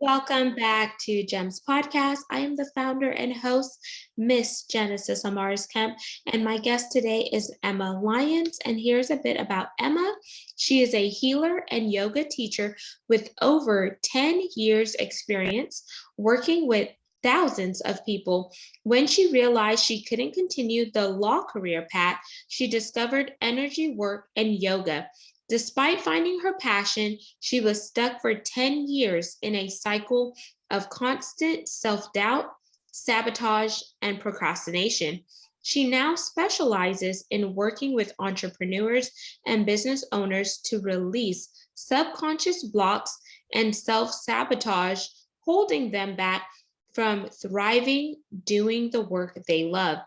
Welcome back to Gems Podcast. I am the founder and host, Miss Genesis Amaris Kemp, and my guest today is Emmon Lyons. And here's a bit about Emma. She is a healer and yoga teacher with over 10 years experience working with thousands of people. When she realized she couldn't continue the law career path, she discovered energy work and yoga. Despite finding her passion, she was stuck for 10 years in a cycle of constant self doubt, sabotage, and procrastination. She now specializes in working with entrepreneurs and business owners to release subconscious blocks and self sabotage, holding them back from thriving, doing the work they love.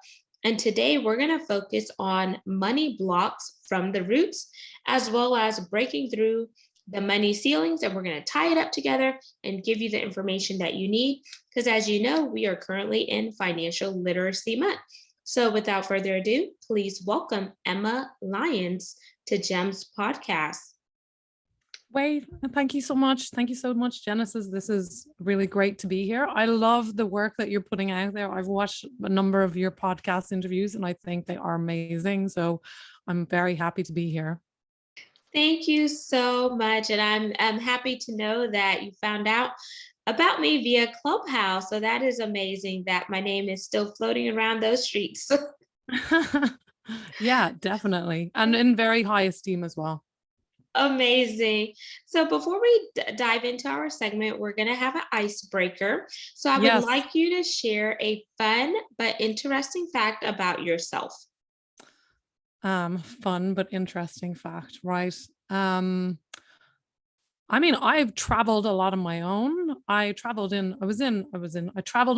And today we're going to focus on money blocks from the roots, as well as breaking through the money ceilings. And we're going to tie it up together and give you the information that you need. Because as you know, we are currently in Financial Literacy Month. So without further ado, please welcome Emmon Lyons to GEMS Podcast. Wait, thank you so much. Thank you so much, Genesis. This is really great to be here. I love the work that you're putting out there. I've watched a number of your podcast interviews and I think they are amazing. So I'm very happy to be here. Thank you so much. And I'm happy to know that you found out about me via Clubhouse. So that is amazing that my name is still floating around those streets. Yeah, definitely. And in very high esteem as well. Amazing. So before we dive into our segment, we're going to have an icebreaker. So I would like you to share a fun but interesting fact about yourself. Fun but interesting fact, right? I've traveled a lot on my own. I traveled on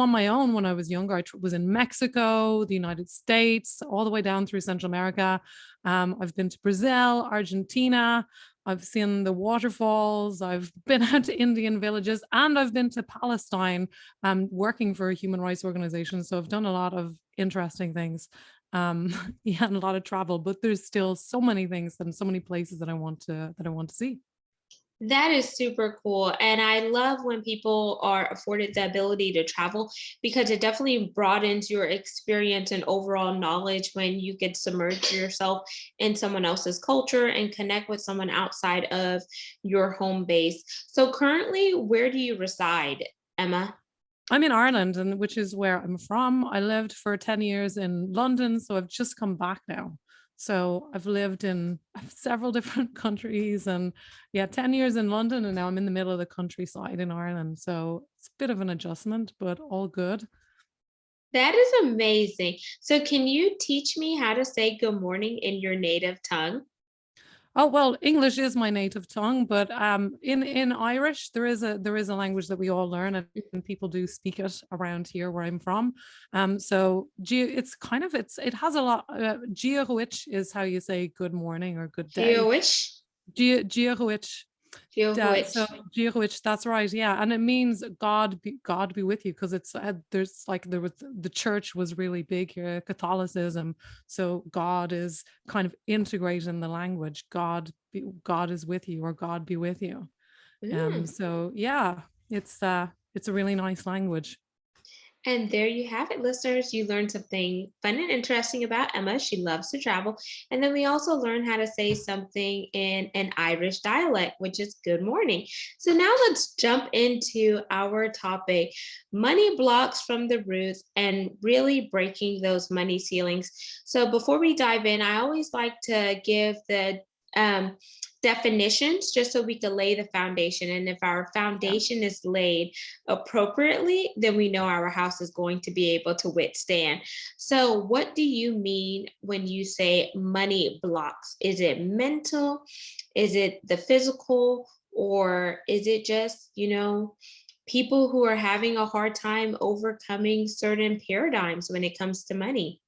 my own when I was younger. I was in Mexico, the United States, all the way down through Central America. I've been to Brazil, Argentina. I've seen the waterfalls. I've been out to Indian villages, and I've been to Palestine, working for a human rights organization. So I've done a lot of interesting things. And a lot of travel, but there's still so many things and so many places that I want to see. That is super cool. And I love when people are afforded the ability to travel because it definitely broadens your experience and overall knowledge when you get submerged yourself in someone else's culture and connect with someone outside of your home base. So currently, where do you reside, Emma? I'm in Ireland, and which is where I'm from. I lived for 10 years in London, so I've just come back now. So I've lived in several different countries and 10 years in London, and now I'm in the middle of the countryside in Ireland. So it's a bit of an adjustment, but all good. That is amazing. So can you teach me how to say good morning in your native tongue? Oh, well, English is my native tongue, but in Irish there is a language that we all learn, and people do speak it around here where I'm from. So it has a lot. Giahuich is how you say good morning or good day. Jewish? Giahuich. Jewish. So Giahuich, that's right. Yeah, and it means God be with you, because it's the church was really big here, Catholicism. So God is kind of integrated in the language. God is with you, or God be with you. So yeah, it's a really nice language. And there you have it, listeners. You learned something fun and interesting about Emma. She loves to travel. And then we also learned how to say something in an Irish dialect, which is good morning. So now let's jump into our topic, money blocks from the roots and really breaking those money ceilings. So before we dive in, I always like to give the definitions just so we can lay the foundation. And if our foundation is laid appropriately, then we know our house is going to be able to withstand. So, what do you mean when you say money blocks? Is it mental? Is it the physical? Or is it just, people who are having a hard time overcoming certain paradigms when it comes to money?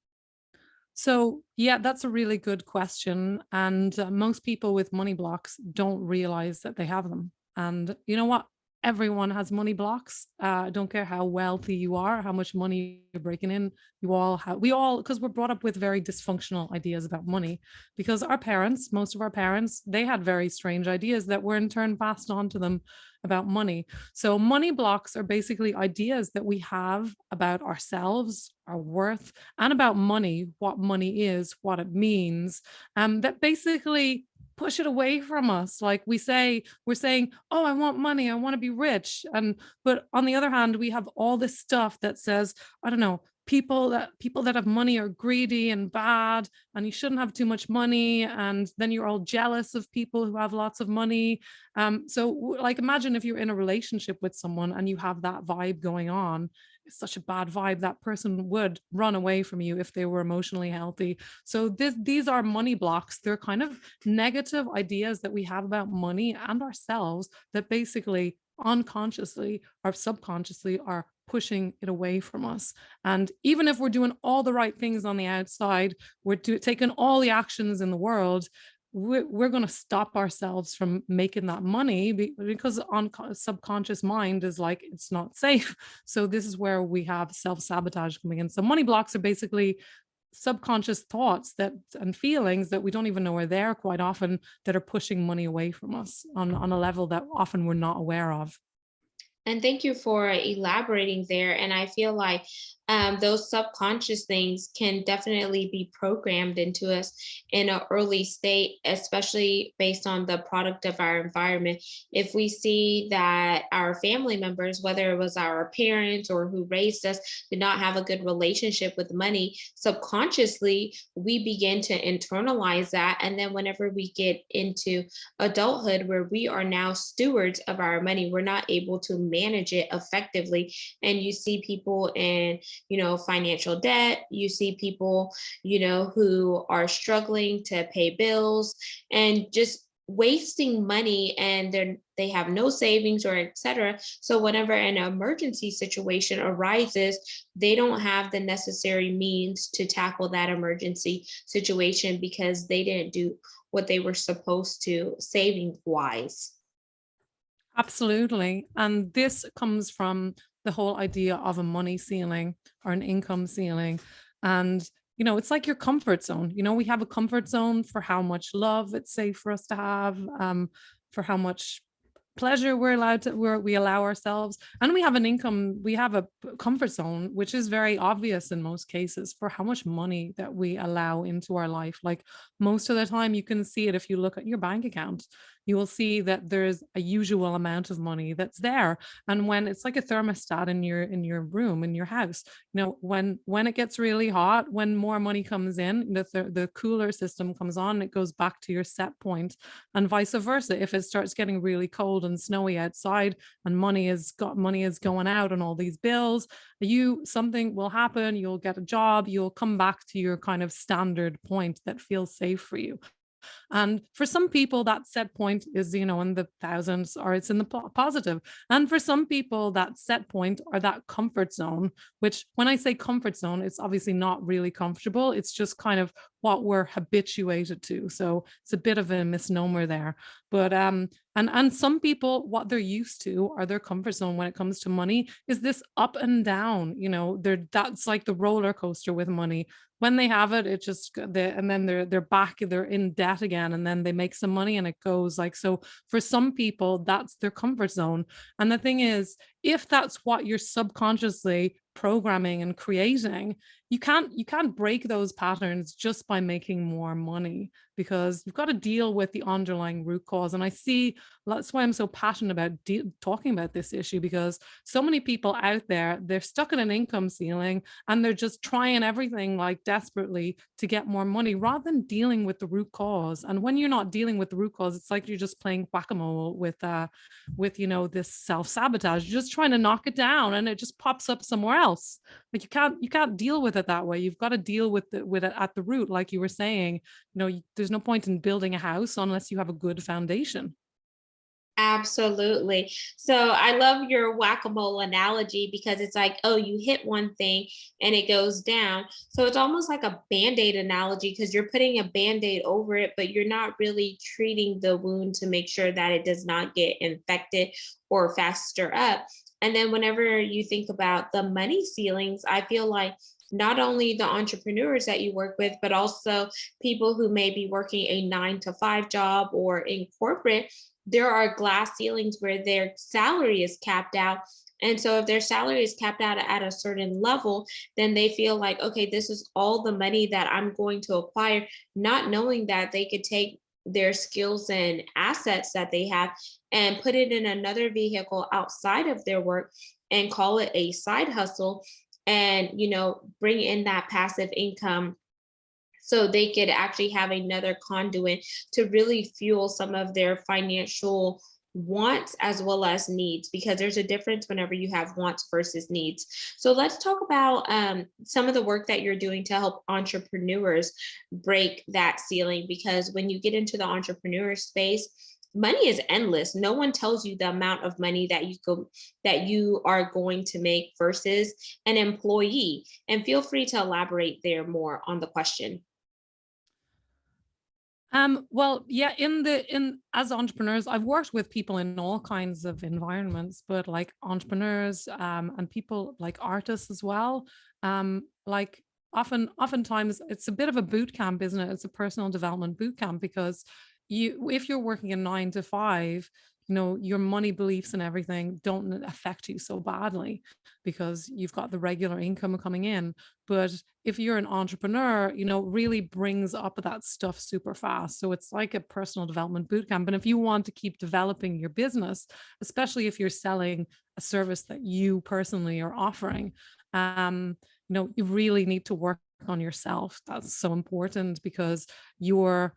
So, yeah, that's a really good question. And most people with money blocks don't realize that they have them. And you know what? everyone has money blocks. I don't care how wealthy you are, how much money you're breaking in. We all, because we're brought up with very dysfunctional ideas about money, because our parents, most of our parents, they had very strange ideas that were in turn passed on to them about money. So money blocks are basically ideas that we have about ourselves, our worth, and about money, what money is, what it means, that basically push it away from us. Like we're saying, oh, I want money, I want to be rich. But on the other hand, we have all this stuff that says, I don't know, people that have money are greedy and bad, and you shouldn't have too much money. And then you're all jealous of people who have lots of money. Like imagine if you're in a relationship with someone and you have that vibe going on. It's such a bad vibe. That person would run away from you if they were emotionally healthy. So these are money blocks. They're kind of negative ideas that we have about money and ourselves that basically unconsciously or subconsciously are pushing it away from us. And even if we're doing all the right things on the outside, taking all the actions in the world, we're going to stop ourselves from making that money because on subconscious mind is like it's not safe. So this is where we have self-sabotage coming in. So money blocks are basically subconscious thoughts that and feelings that we don't even know are there quite often, that are pushing money away from us on a level that often we're not aware of. And thank you for elaborating there. And I feel like those subconscious things can definitely be programmed into us in an early state, especially based on the product of our environment. If we see that our family members, whether it was our parents or who raised us, did not have a good relationship with money, subconsciously, we begin to internalize that. And then whenever we get into adulthood, where we are now stewards of our money, we're not able to manage it effectively. And you see people in, financial debt. You see people, who are struggling to pay bills and just wasting money, and they have no savings or etc. So whenever an emergency situation arises, they don't have the necessary means to tackle that emergency situation because they didn't do what they were supposed to saving wise. Absolutely. And this comes from the whole idea of a money ceiling or an income ceiling. And, it's like your comfort zone. We have a comfort zone for how much love it's safe for us to have, for how much pleasure we allow ourselves, and we have a comfort zone which is very obvious in most cases for how much money that we allow into our life. Like most of the time you can see it if you look at your bank account. You will see that there's a usual amount of money that's there, and when it's like a thermostat in your room, in your house, when it gets really hot, when more money comes in, the cooler system comes on, it goes back to your set point, and vice versa. If it starts getting really cold and snowy outside and money is going out on all these bills, something will happen, you'll get a job, you'll come back to your kind of standard point that feels safe for you. And for some people, that set point is, in the thousands, or it's in the positive. And for some people, that set point or that comfort zone, which when I say comfort zone, it's obviously not really comfortable. It's just kind of what we're habituated to. So it's a bit of a misnomer there. But and some people, what they're used to or their comfort zone when it comes to money is this up and down. That's like the roller coaster with money. When they have it, it just and then they're back, they're in debt again, and then they make some money and it goes like so. For some people, that's their comfort zone. And the thing is, if that's what you're subconsciously programming and creating, you can't break those patterns just by making more money, because you've got to deal with the underlying root cause. And that's why I'm so passionate about talking about this issue, because so many people out there, they're stuck in an income ceiling and they're just trying everything like desperately to get more money rather than dealing with the root cause. And when you're not dealing with the root cause, it's like you're just playing whack-a-mole with this self-sabotage. You're just trying to knock it down and it just pops up somewhere else. Like you can't deal with it that way. You've got to deal with it at the root, like you were saying. There's no point in building a house unless you have a good foundation. Absolutely. So I love your whack-a-mole analogy because it's like, oh, you hit one thing and it goes down. So it's almost like a band-aid analogy because you're putting a band-aid over it, but you're not really treating the wound to make sure that it does not get infected or faster up. And then whenever you think about the money ceilings, I feel like not only the entrepreneurs that you work with, but also people who may be working a 9 to 5 job or in corporate, there are glass ceilings where their salary is capped out. And so if their salary is capped out at a certain level, then they feel like, okay, this is all the money that I'm going to acquire, not knowing that they could take their skills and assets that they have and put it in another vehicle outside of their work and call it a side hustle and bring in that passive income so they could actually have another conduit to really fuel some of their financial wants as well as needs, because there's a difference whenever you have wants versus needs. So let's talk about some of the work that you're doing to help entrepreneurs break that ceiling, because when you get into the entrepreneur space, money is endless. No one tells you the amount of money that you are going to make versus an employee. And feel free to elaborate there more on the question. Well, yeah, in as entrepreneurs, I've worked with people in all kinds of environments, but like entrepreneurs, and people like artists as well. Like oftentimes it's a bit of a boot camp, isn't it? It's a personal development boot camp because if you're working a 9 to 5, your money beliefs and everything don't affect you so badly because you've got the regular income coming in. But if you're an entrepreneur, really brings up that stuff super fast. So it's like a personal development boot camp. And if you want to keep developing your business, especially if you're selling a service that you personally are offering, you really need to work on yourself. That's so important because your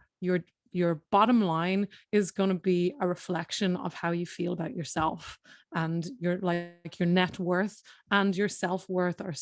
bottom line is going to be a reflection of how you feel about yourself, and your net worth and your self-worth are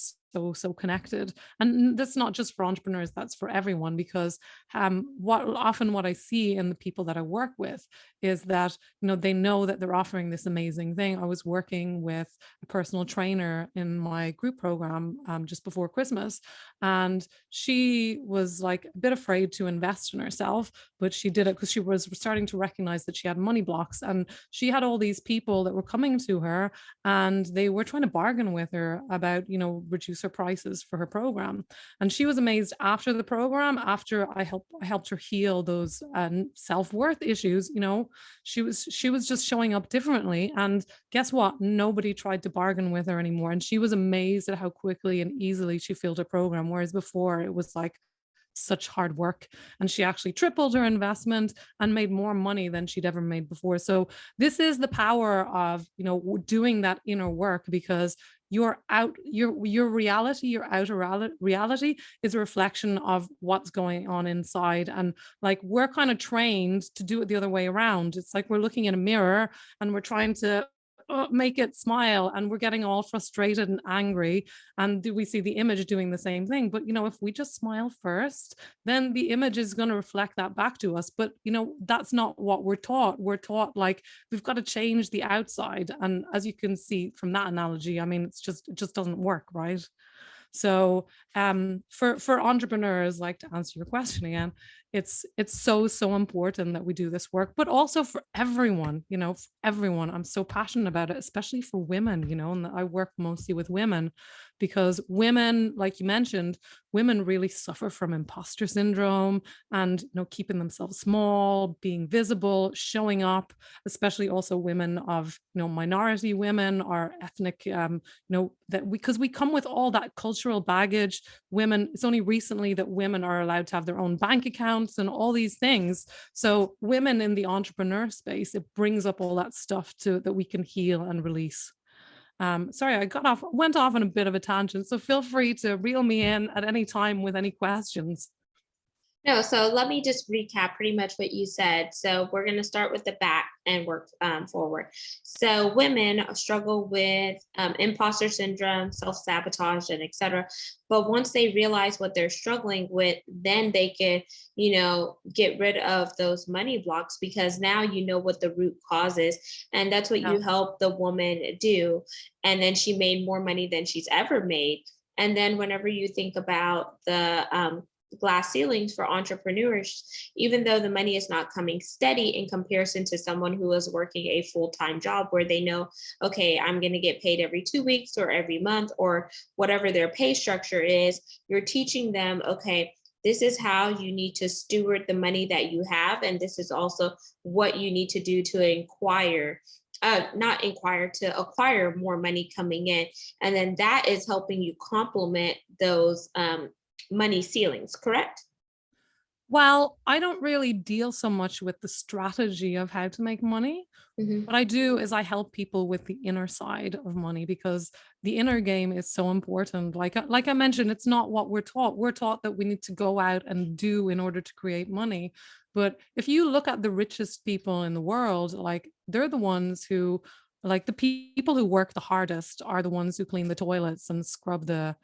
so connected. And that's not just for entrepreneurs, that's for everyone, because what I see in the people that I work with is that they know that they're offering this amazing thing. I was working with a personal trainer in my group program just before Christmas, and she was like a bit afraid to invest in herself, but she did it because she was starting to recognize that she had money blocks, and she had all these people that were coming to her and they were trying to bargain with her about reduce her prices for her program. And she was amazed after the program, after I helped her heal those self-worth issues. She was just showing up differently, and guess what, nobody tried to bargain with her anymore, and she was amazed at how quickly and easily she filled her program, whereas before it was like such hard work. And she actually tripled her investment and made more money than she'd ever made before. So this is the power of doing that inner work, because your reality, your outer reality is a reflection of what's going on inside. And like, we're kind of trained to do it the other way around. It's like we're looking in a mirror and we're trying to make it smile, and we're getting all frustrated and angry, and we see the image doing the same thing. But if we just smile first, then the image is going to reflect that back to us. But that's not what we're taught like we've got to change the outside. And as you can see from that analogy, I mean, it just doesn't work, right? So for entrepreneurs, like, to answer your question again, it's so important that we do this work, but also for everyone, for everyone. I'm so passionate about it, especially for women, and I work mostly with women, because women, like you mentioned, women really suffer from imposter syndrome and keeping themselves small, being visible, showing up, especially also women of minority women or ethnic, that because we come with all that cultural baggage. Women, it's only recently that women are allowed to have their own bank accounts and all these things. So women in the entrepreneur space, it brings up all that stuff that we can heal and release. Sorry, went off on a bit of a tangent, so feel free to reel me in at any time with any questions. No, so let me just recap pretty much what you said. So we're going to start with the back and work forward. So women struggle with imposter syndrome, self-sabotage, and etc. But once they realize what they're struggling with, then they can, get rid of those money blocks because now you know what the root cause is. And that's what Yeah. you help the woman do. And then she made more money than she's ever made. And then whenever you think about the glass ceilings for entrepreneurs, even though the money is not coming steady in comparison to someone who is working a full-time job where they know, okay, I'm going to get paid every 2 weeks or every month or whatever their pay structure is, you're teaching them, okay, this is how you need to steward the money that you have. And this is also what you need to do to not inquire, to acquire more money coming in. And then that is helping you complement those money ceilings, correct? Well, I don't really deal so much with the strategy of how to make money. Mhm. What I do is I help people with the inner side of money because the inner game is so important. Like I mentioned, it's not what we're taught. We're taught that we need to go out and do in order to create money. But if you look at the richest people in the world, like they're the ones who like the people who work the hardest are the ones who clean the toilets and scrub the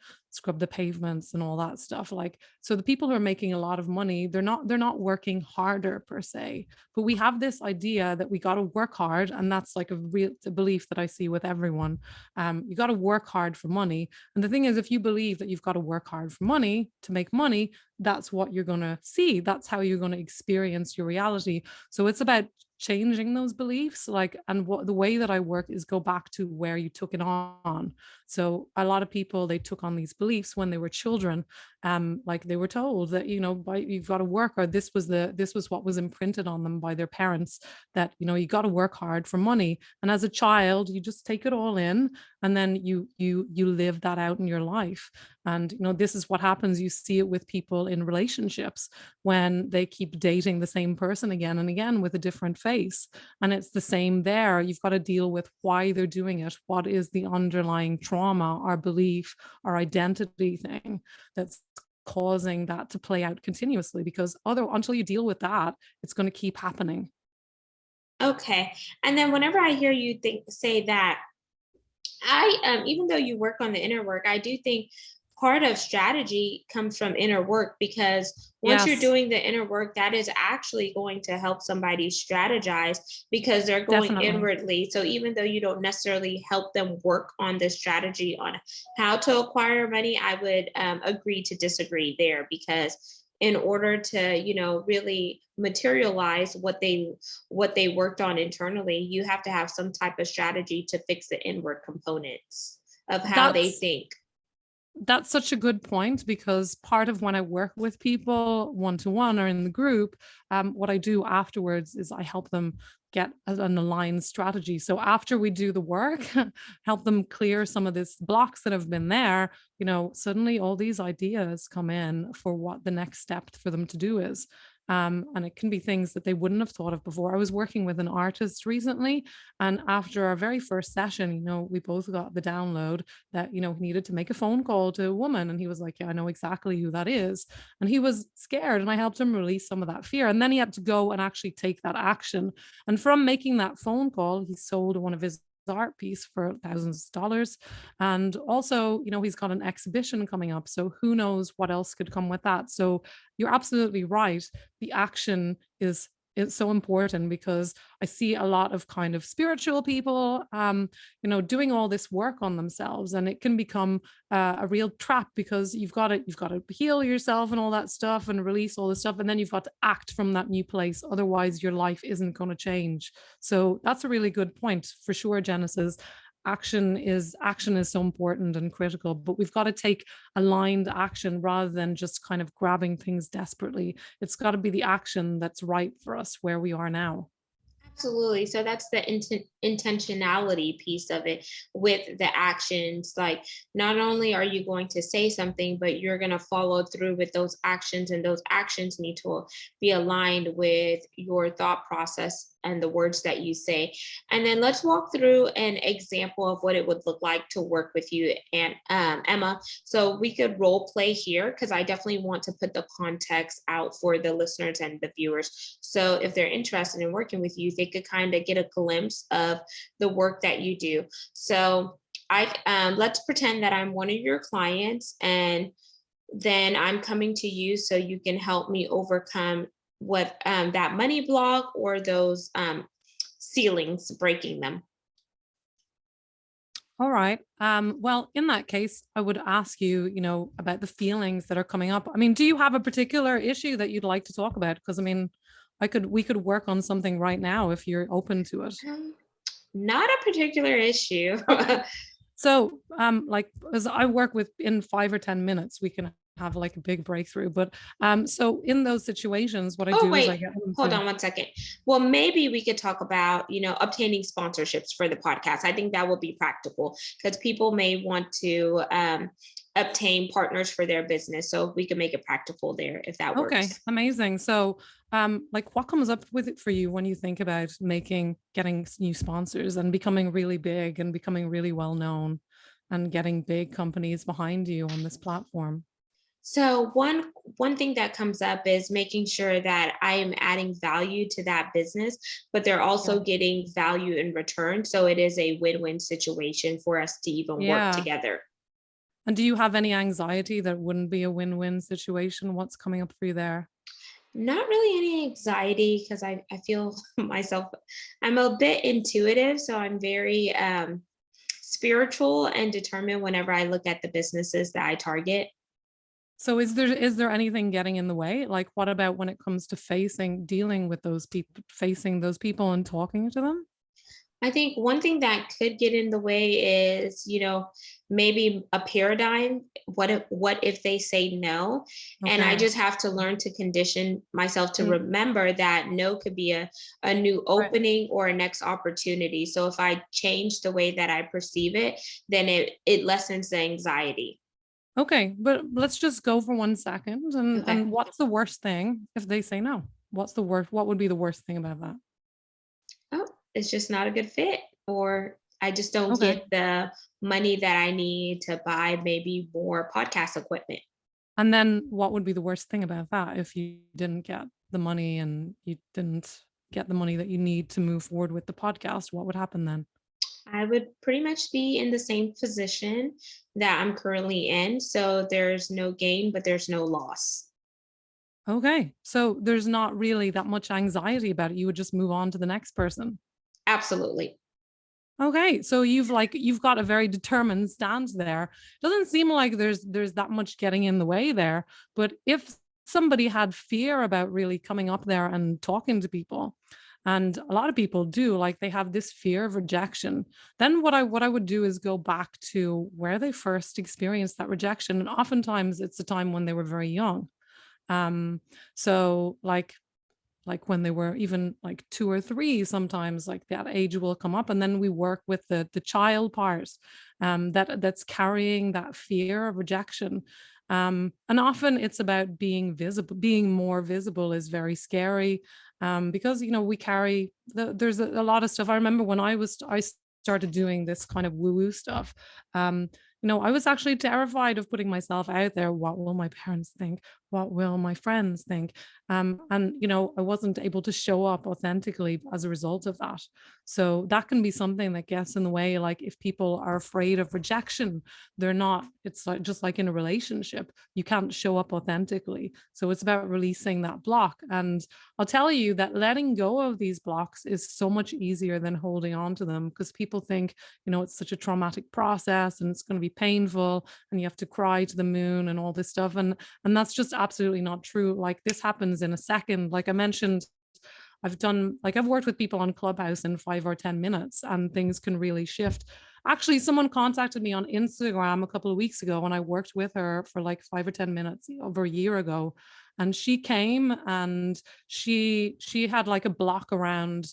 pavements and all that stuff. Like so the people who are making a lot of money, they're not working harder per se, but we have this idea that we got to work hard, and that's like a real belief that I see with everyone. You got to work hard for money, and the thing is, if you believe that you've got to work hard for money to make money, that's what you're going to see. That's how you're going to experience your reality. So it's about changing those beliefs, like, and what the way that I work is go back to where you took it on. So a lot of people, they took on these beliefs when they were children, like they were told that, you've got to work, or this was what was imprinted on them by their parents, that you got to work hard for money. And as a child, you just take it all in, and then you live that out in your life. And this is what happens. You see it with people in relationships when they keep dating the same person again and again with a different face. And it's the same there. You've got to deal with why they're doing it. What is the underlying trauma or belief or identity thing that's causing that to play out continuously? Because other until you deal with that, it's going to keep happening. Okay. And then whenever I hear you say that, even though you work on the inner work, I do think part of strategy comes from inner work because once you're Yes, doing the inner work, that is actually going to help somebody strategize because they're going definitely. inwardly. So even though you don't necessarily help them work on the strategy on how to acquire money, I would agree to disagree there because in order to really materialize what they worked on internally, you have to have some type of strategy to fix the inward components of how they That's think. That's such a good point, because part of when I work with people one to one or in the group, what I do afterwards is I help them get an aligned strategy. So after we do the work, help them clear some of these blocks that have been there, suddenly all these ideas come in for what the next step for them to do is. And it can be things that they wouldn't have thought of before. I was working with an artist recently, and after our very first session, we both got the download that he needed to make a phone call to a woman, and he was like, yeah, I know exactly who that is. And he was scared, and I helped him release some of that fear, and then he had to go and actually take that action. And from making that phone call, he sold one of his art piece for thousands of dollars. And also, he's got an exhibition coming up, so who knows what else could come with that. So you're absolutely right. The action is it's so important, because I see a lot of kind of spiritual people, doing all this work on themselves, and it can become a real trap, because you've got to heal yourself and all that stuff and release all this stuff, and then you've got to act from that new place. Otherwise, your life isn't going to change. So that's a really good point for sure, Genesis. Action is so important and critical, but we've got to take aligned action rather than just kind of grabbing things desperately. It's got to be the action that's right for us where we are now. Absolutely. So that's the intentionality piece of it with the actions. Like, not only are you going to say something, but you're going to follow through with those actions, and those actions need to be aligned with your thought process and the words that you say. And then let's walk through an example of what it would look like to work with you and Emma. So we could role play here because I definitely want to put the context out for the listeners and the viewers. So if they're interested in working with you, they could kind of get a glimpse of the work that you do. So I let's pretend that I'm one of your clients, and then I'm coming to you so you can help me overcome what that money block or those ceilings, breaking them. All right. Well, in that case, I would ask you, about the feelings that are coming up. I mean, do you have a particular issue that you'd like to talk about? Because I mean, we could work on something right now if you're open to it. Um, Not a particular issue. Okay. So, like, as I work with in 5 or 10 minutes, we can have like a big breakthrough. But so in those situations, what I Oh, do is I wait, get them hold to. on one second. Well, maybe we could talk about, obtaining sponsorships for the podcast. I think that would be practical because people may want to obtain partners for their business. So we can make it practical there if that Okay, works. amazing. So, like, what comes up with it for you when you think about getting new sponsors and becoming really big and becoming really well known and getting big companies behind you on this platform? So one thing that comes up is making sure that I am adding value to that business, but they're Yeah. also getting value in return. So it is a win-win situation for us to even work Yeah. together. And do you have any anxiety that wouldn't be a win-win situation? What's coming up for you there? Not really any anxiety because I feel myself, I'm a bit intuitive, so I'm very spiritual and determined whenever I look at the businesses that I target. So is there anything getting in the way? Like, what about when it comes to dealing with those people, facing those people and talking to them? I think one thing that could get in the way is, maybe a paradigm. What if they say no? And I Okay. just have to learn to condition myself to And remember that no could be a new right. opening or a next opportunity. So if I change the way that I perceive it, then it lessens the anxiety. Okay, but let's just go for 1 second. And Okay. what's the worst thing if they say no? What would be the worst thing about that? Oh, it's just not a good fit, or I just don't Okay. get the money that I need to buy maybe more podcast equipment. And then what would be the worst thing about that if you didn't get the money and you didn't get the money that you need to move forward with the podcast? What would happen then? I would pretty much be in the same position that I'm currently in. So there's no gain, but there's no loss. Okay. So there's not really that much anxiety about it. You would just move on to the next person. Absolutely. Okay, so you've got a very determined stance there. Doesn't seem like there's that much getting in the way there. But if somebody had fear about really coming up there and talking to people, and a lot of people do, like they have this fear of rejection, then what I would do is go back to where they first experienced that rejection. And oftentimes it's a time when they were very young. Um, so like when they were even like 2 or 3, sometimes like that age will come up, and then we work with the child part, that's carrying that fear of rejection. And often it's about being visible. Being more visible is very scary, because we carry there's a lot of stuff. I remember when I started doing this kind of woo woo stuff. um I was actually terrified of putting myself out there. What will my parents think? What will my friends think? And I wasn't able to show up authentically as a result of that. So that can be something that gets in the way. Like if people are afraid of rejection, they're not. It's like just like in a relationship, you can't show up authentically. So it's about releasing that block. And I'll tell you that letting go of these blocks is so much easier than holding on to them, because people think, it's such a traumatic process and it's going to be painful and you have to cry to the moon and all this stuff. And that's just absolutely not true. Like this happens in a second. Like I mentioned, I've worked with people on Clubhouse in 5 or 10 minutes, and things can really shift. Actually, someone contacted me on Instagram a couple of weeks ago, and I worked with her for like 5 or 10 minutes over a year ago. And she came and she had like a block around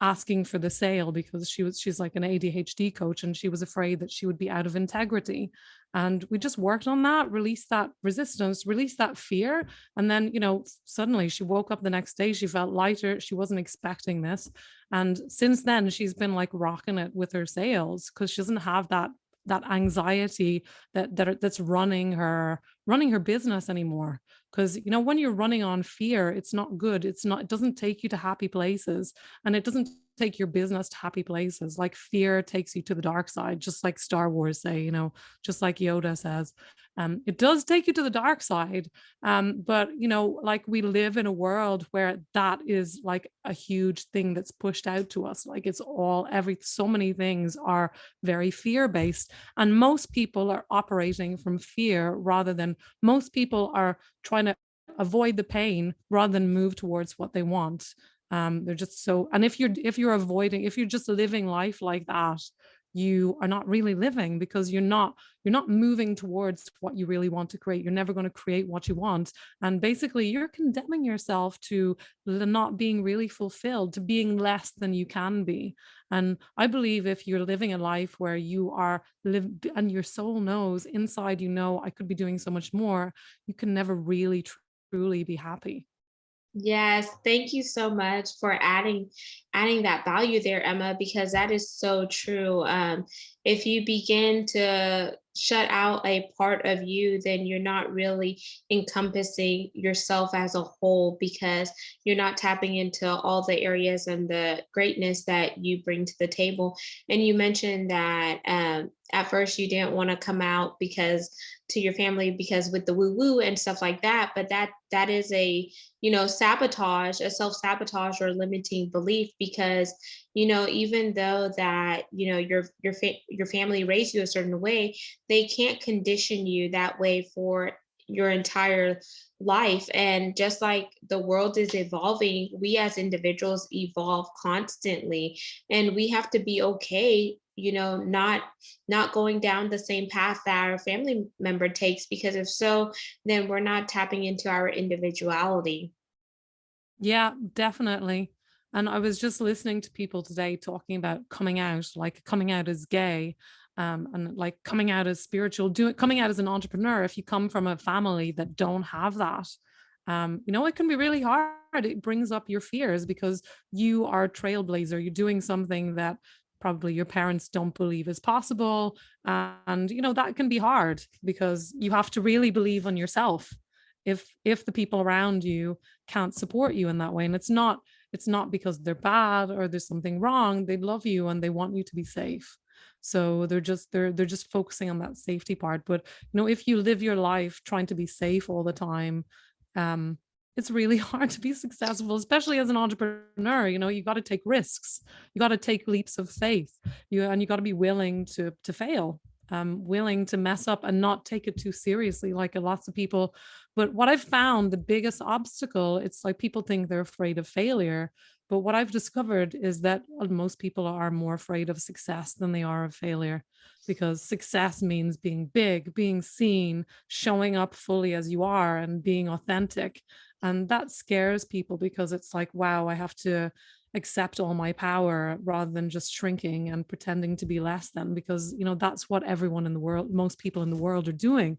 asking for the sale because she's like an ADHD coach, and she was afraid that she would be out of integrity. And we just worked on that, released that resistance, released that fear. And then, suddenly she woke up the next day, she felt lighter. She wasn't expecting this. And since then, she's been like rocking it with her sales because she doesn't have that anxiety that's running her business anymore. Because when you're running on fear, it's not good. It doesn't take you to happy places, and it doesn't take your business to happy places. Like fear takes you to the dark side, just like Star Wars say, just like Yoda says. It does take you to the dark side. But like we live in a world where that is like a huge thing that's pushed out to us. Like so many things are very fear based, and most people are operating from fear rather than most people are trying to avoid the pain rather than move towards what they want. They're just so, and if you're just living life like that, you are not really living, because you're not moving towards what you really want to create. You're never going to create what you want. And basically you're condemning yourself to not being really fulfilled, to being less than you can be. And I believe if you're living a life where you are live and your soul knows inside, I could be doing so much more, you can never really truly be happy. Yes, thank you so much for adding that value there, Emma, because that is so true. If you begin to shut out a part of you, then you're not really encompassing yourself as a whole, because you're not tapping into all the areas and the greatness that you bring to the table. And you mentioned that at first you didn't want to come out because to your family because with the woo woo and stuff like that, but that is a sabotage, a self-sabotage or limiting belief, because even though that your family raised you a certain way, they can't condition you that way for your entire life. And just like the world is evolving, we as individuals evolve constantly, and we have to be okay, not going down the same path that our family member takes, because if so, then we're not tapping into our individuality. Yeah, definitely. And I was just listening to people today talking about coming out, like coming out as gay, and like coming out as spiritual, coming out as an entrepreneur. If you come from a family that don't have that, it can be really hard. It brings up your fears because you are a trailblazer. You're doing something that probably your parents don't believe is possible. And that can be hard because you have to really believe on yourself. If the people around you can't support you in that way, and it's not because they're bad or there's something wrong. They love you and they want you to be safe. So they're just focusing on that safety part. But if you live your life trying to be safe all the time, um it's really hard to be successful, especially as an entrepreneur. You got to take risks, you got to take leaps of faith, you got to be willing to fail, willing to mess up and not take it too seriously like lots of people. But what I've found, the biggest obstacle, it's like people think they're afraid of failure. But what I've discovered is that most people are more afraid of success than they are of failure, because success means being big, being seen, showing up fully as you are, and being authentic. And that scares people because it's like, wow, I have to accept all my power rather than just shrinking and pretending to be less than, because that's what everyone in the world, most people in the world are doing.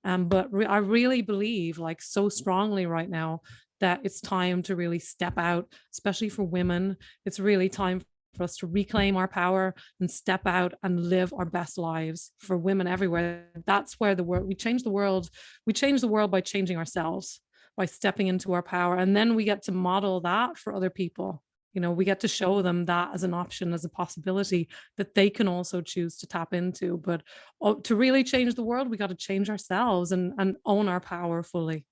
But I really believe, like, so strongly right now, that it's time to really step out, especially for women. It's really time for us to reclaim our power and step out and live our best lives. For women everywhere, that's where we change the world. We change the world by changing ourselves, by stepping into our power, and then we get to model that for other people. We get to show them that as an option, as a possibility that they can also choose to tap into. But to really change the world, we got to change ourselves and own our power fully.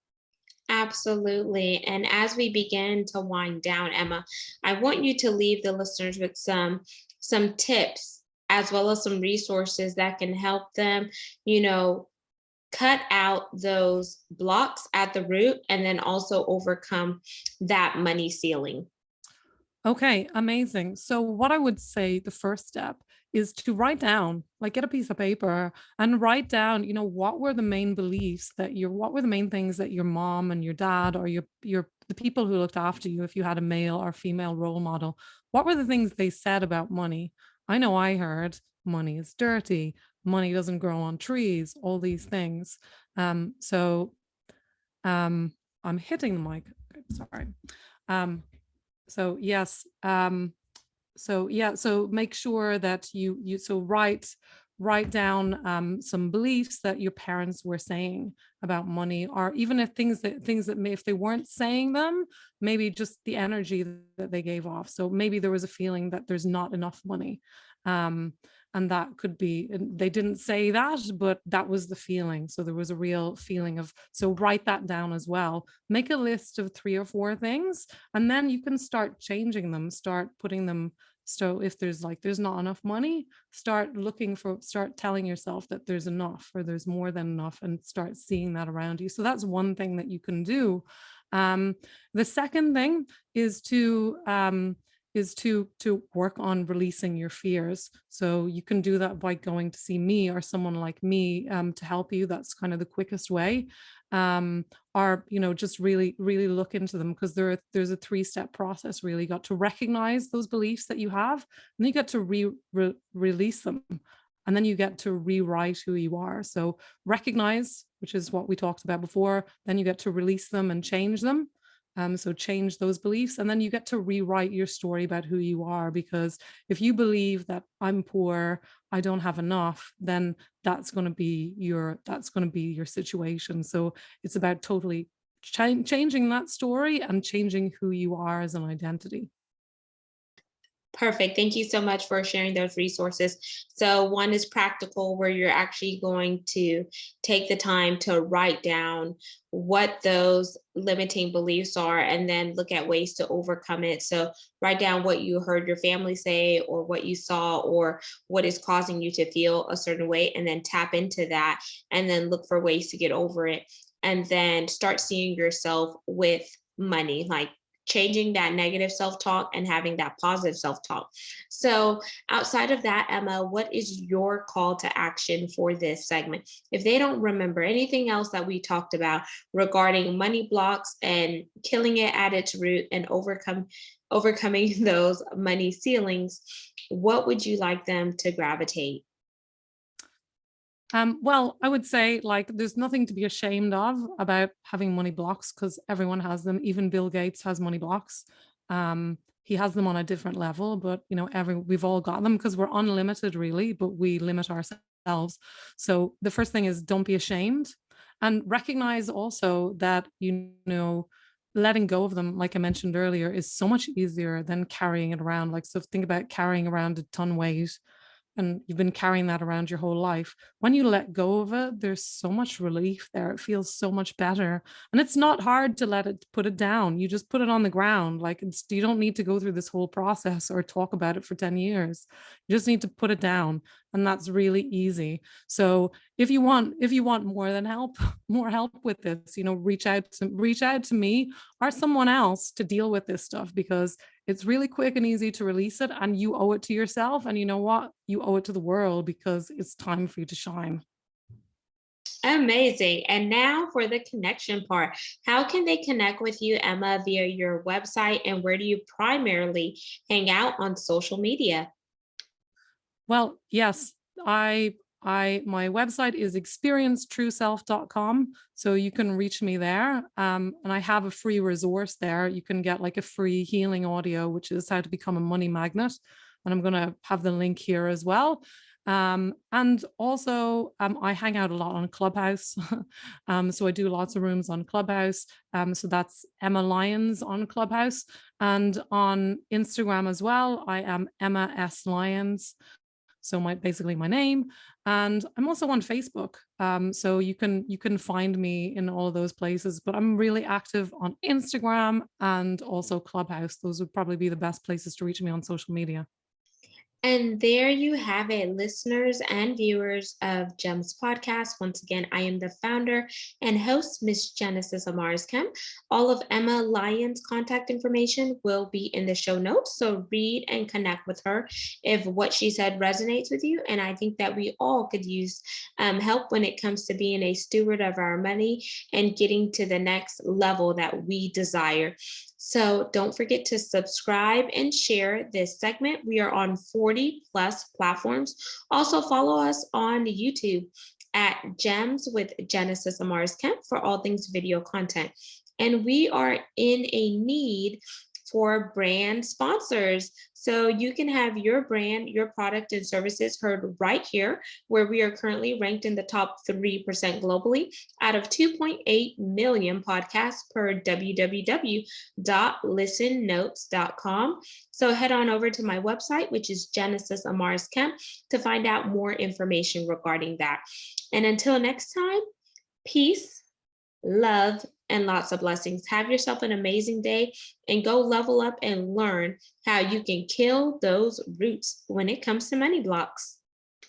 Absolutely. And as we begin to wind down, Emma, I want you to leave the listeners with some tips as well as some resources that can help them, you know, cut out those blocks at the root and then also overcome that money ceiling. Okay, amazing. So what I would say, the first step is to write down, like get a piece of paper and write down, what were the main beliefs what were the main things that your mom and your dad or the people who looked after you, if you had a male or female role model, what were the things they said about money? I know I heard money is dirty, money doesn't grow on trees, all these things. So I'm hitting the mic. Okay, sorry. So yes. So yeah, so make sure that you so write down some beliefs that your parents were saying about money, or even if things that if they weren't saying them, maybe just the energy that they gave off. So maybe there was a feeling that there's not enough money. And that could be, they didn't say that, but that was the feeling. So there was a real feeling of, so write that down as well. Make a list of 3 or 4 things, and then you can start changing them, start putting them. So if there's not enough money, start telling yourself that there's enough, or there's more than enough, and start seeing that around you. So that's one thing that you can do. The second thing is to work on releasing your fears. So you can do that by going to see me or someone like me to help you. That's kind of the quickest way. Or just really look into them, because there's a 3-step process. Really, you got to recognize those beliefs that you have, and then you get to release them, and then you get to rewrite who you are. So recognize, which is what we talked about before, then you get to release them and change them. So change those beliefs, and then you get to rewrite your story about who you are. Because if you believe that I'm poor, I don't have enough, then that's going to be your situation. So it's about totally changing that story and changing who you are as an identity. Perfect. Thank you so much for sharing those resources. So, one is practical, where you're actually going to take the time to write down what those limiting beliefs are and then look at ways to overcome it. So, write down what you heard your family say, or what you saw, or what is causing you to feel a certain way, and then tap into that and then look for ways to get over it. And then start seeing yourself with money, like changing that negative self-talk and having that positive self-talk. So outside of that, Emma, what is your call to action for this segment? If they don't remember anything else that we talked about regarding money blocks and killing it at its root and overcoming those money ceilings, what would you like them to gravitate? Well, I would say, there's nothing to be ashamed of about having money blocks, because everyone has them. Even Bill Gates has money blocks. He has them on a different level, but we've all got them, because we're unlimited really, but we limit ourselves. So the first thing is, don't be ashamed, and recognize also that, letting go of them, like I mentioned earlier, is so much easier than carrying it around. So think about carrying around a ton weight, and you've been carrying that around your whole life. When you let go of it, there's so much relief there. It feels so much better. And it's not hard to put it down. You just put it on the ground. You don't need to go through this whole process or talk about it for 10 years. You just need to put it down. And that's really easy. So if you want more than help, more help with this, reach out to me or someone else to deal with this stuff, because it's really quick and easy to release it, and you owe it to yourself. And you know what? You owe it to the world, because it's time for you to shine. Amazing. And now for the connection part. How can they connect with you, Emma, via your website? And where do you primarily hang out on social media? Well, yes, my website is experiencetrueself.com. So you can reach me there. And I have a free resource there. You can get a free healing audio, which is how to become a money magnet. And I'm going to have the link here as well. And also, I hang out a lot on Clubhouse. So I do lots of rooms on Clubhouse. So that's Emma Lyons on Clubhouse. And on Instagram as well, I am Emma S. Lyons. So basically my name, and I'm also on Facebook. So you can find me in all of those places, but I'm really active on Instagram and also Clubhouse. Those would probably be the best places to reach me on social media. And there you have it, listeners and viewers of GEMS Podcast. Once again, I am the founder and host, Miss Genesis Amaris Kemp. All of Emma Lyons' contact information will be in the show notes. So read and connect with her if what she said resonates with you. And I think that we all could use help when it comes to being a steward of our money and getting to the next level that we desire. So don't forget to subscribe and share this segment. We are on 40 plus platforms. Also follow us on YouTube at Gems with Genesis Amaris Kemp for all things video content. And we are in a need for brand sponsors. So you can have your brand, your product and services heard right here, where we are currently ranked in the top 3% globally out of 2.8 million podcasts per www.listennotes.com. So head on over to my website, which is Genesis Amaris Kemp, to find out more information regarding that. And until next time, peace, love, and lots of blessings. Have yourself an amazing day and go level up and learn how you can kill those roots when it comes to money blocks.